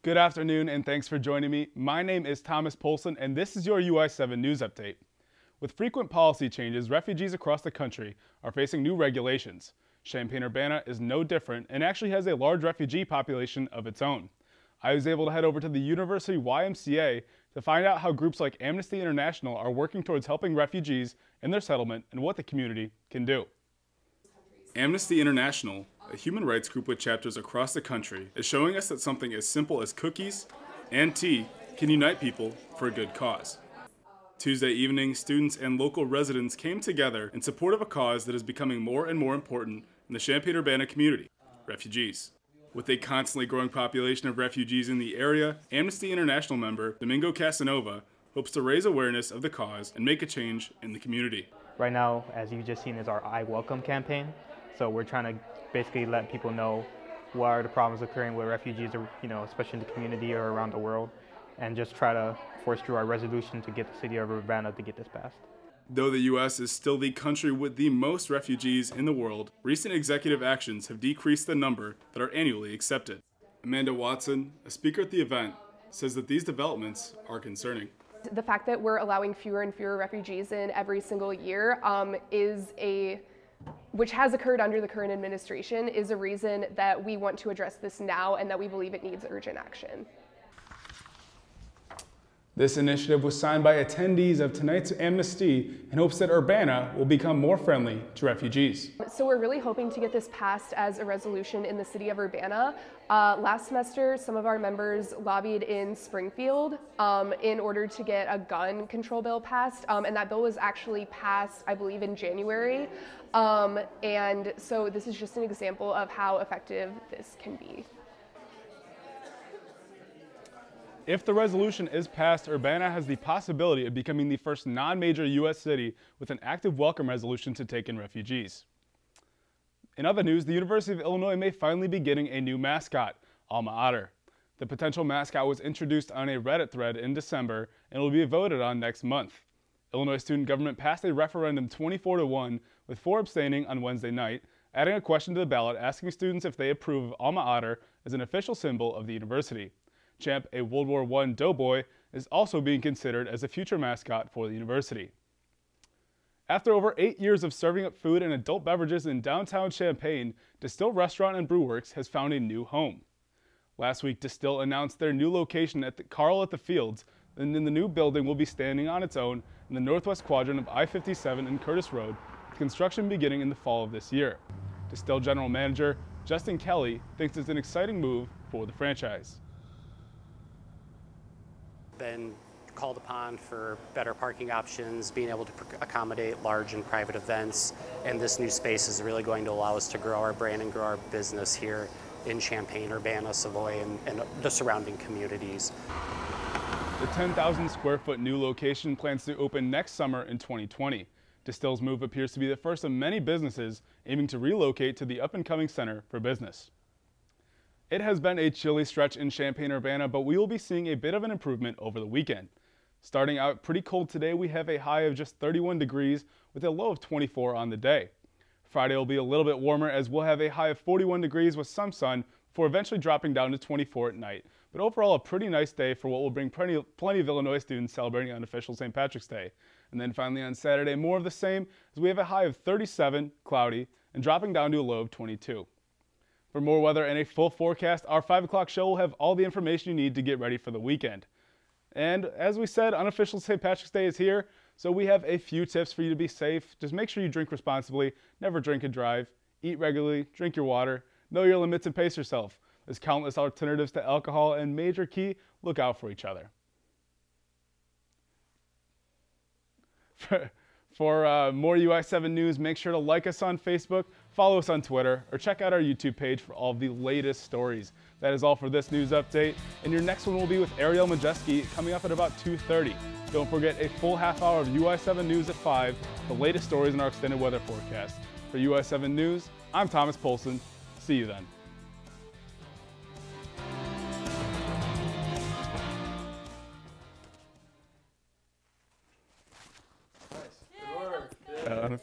Good afternoon and thanks for joining me. My name is Thomas Polcyn and this is your UI7 news update. With frequent policy changes, refugees across the country are facing new regulations. Champaign-Urbana is no different and actually has a large refugee population of its own. I was able to head over to the University YMCA to find out how groups like Amnesty International are working towards helping refugees in their settlement and what the community can do. Amnesty International, a human rights group with chapters across the country, is showing us that something as simple as cookies and tea can unite people for a good cause. Tuesday evening, students and local residents came together in support of a cause that is becoming more and more important in the Champaign-Urbana community, refugees. With a constantly growing population of refugees in the area, Amnesty International member Domingo Casanova hopes to raise awareness of the cause and make a change in the community. Right now, as you've just seen, is our I Welcome campaign. So we're trying to basically let people know what are the problems occurring with refugees, especially in the community or around the world, and just try to force through our resolution to get the city of Urbana to get this passed. Though the U.S. is still the country with the most refugees in the world, recent executive actions have decreased the number that are annually accepted. Amanda Watson, a speaker at the event, says that these developments are concerning. The fact that we're allowing fewer and fewer refugees in every single year which has occurred under the current administration, is a reason that we want to address this now and that we believe it needs urgent action. This initiative was signed by attendees of tonight's Amnesty in hopes that Urbana will become more friendly to refugees. So we're really hoping to get this passed as a resolution in the city of Urbana. Last semester, some of our members lobbied in Springfield in order to get a gun control bill passed, and that bill was actually passed, I believe, in January. And so this is just an example of how effective this can be. If the resolution is passed, Urbana has the possibility of becoming the first non-major U.S. city with an active welcome resolution to take in refugees. In other news, the University of Illinois may finally be getting a new mascot, Alma Otter. The potential mascot was introduced on a Reddit thread in December and will be voted on next month. Illinois student government passed a referendum 24-1, with 4 abstaining on Wednesday night, adding a question to the ballot asking students if they approve of Alma Otter as an official symbol of the university. Champ, a World War I doughboy, is also being considered as a future mascot for the university. After over 8 years of serving up food and adult beverages in downtown Champaign, Distill Restaurant and Brew Works has found a new home. Last week, Distill announced their new location at the Carl at the Fields, and then the new building will be standing on its own in the northwest quadrant of I-57 and Curtis Road, with construction beginning in the fall of this year. Distill General Manager Justin Kelly thinks it's an exciting move for the franchise. Been called upon for better parking options, being able to accommodate large and private events, and this new space is really going to allow us to grow our brand and grow our business here in Champaign, Urbana, Savoy, and the surrounding communities. The 10,000 square foot new location plans to open next summer in 2020. Distill's move appears to be the first of many businesses aiming to relocate to the up-and-coming center for business. It has been a chilly stretch in Champaign-Urbana, but we will be seeing a bit of an improvement over the weekend. Starting out pretty cold today, we have a high of just 31 degrees with a low of 24 on the day. Friday will be a little bit warmer as we'll have a high of 41 degrees with some sun before eventually dropping down to 24 at night. But overall, a pretty nice day for what will bring plenty of Illinois students celebrating unofficial St. Patrick's Day. And then finally on Saturday, more of the same as we have a high of 37, cloudy, and dropping down to a low of 22. For more weather and a full forecast, our 5 o'clock show will have all the information you need to get ready for the weekend. And as we said, unofficial St. Patrick's Day is here, so we have a few tips for you to be safe. Just make sure you drink responsibly, never drink and drive, eat regularly, drink your water, know your limits and pace yourself. There's countless alternatives to alcohol, and major key, look out for each other. For more UI7 news, make sure to like us on Facebook, follow us on Twitter, or check out our YouTube page for all of the latest stories. That is all for this news update, and your next one will be with Ariel Majeski coming up at about 2:30. Don't forget a full half hour of UI7 news at 5, the latest stories in our extended weather forecast. For UI7 News, I'm Thomas Polcyn. See you then. Nice. Good work.